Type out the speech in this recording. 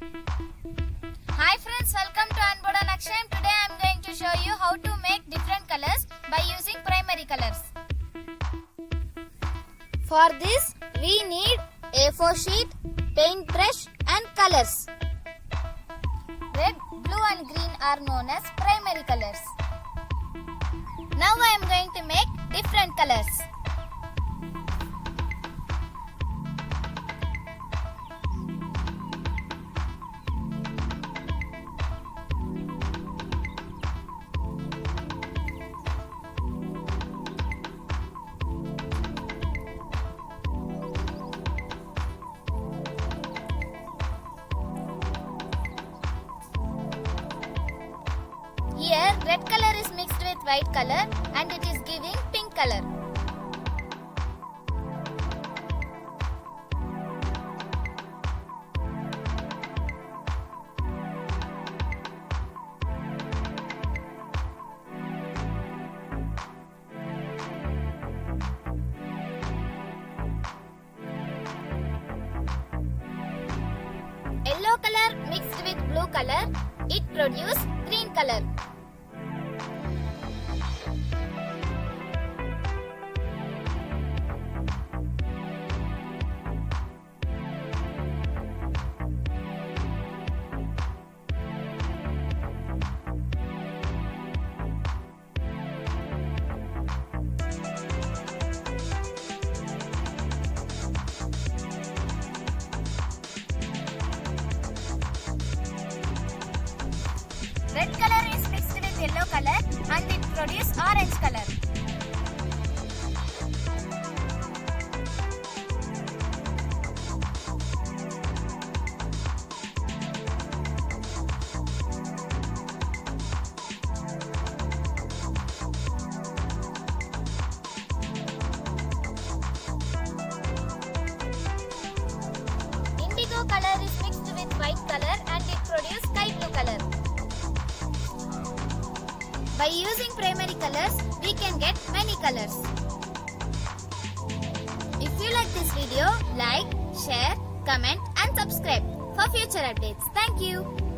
Hi friends, welcome to Unboard Action. Today I am going to show you how to make different colors by using primary colors. For this, we need A4 sheet, paintbrush and colors. Red, blue and green are known as primary colors. Now I am going to make different colors. Here red color is mixed with white color and it is giving pink color. Yellow color mixed with blue color, it produces green color. Red color is mixed with yellow color and it produces orange color. Indigo color is mixed with white color and it produces sky blue color. By using primary colors, we can get many colors. If you like this video, like, share, comment and subscribe for future updates. Thank you.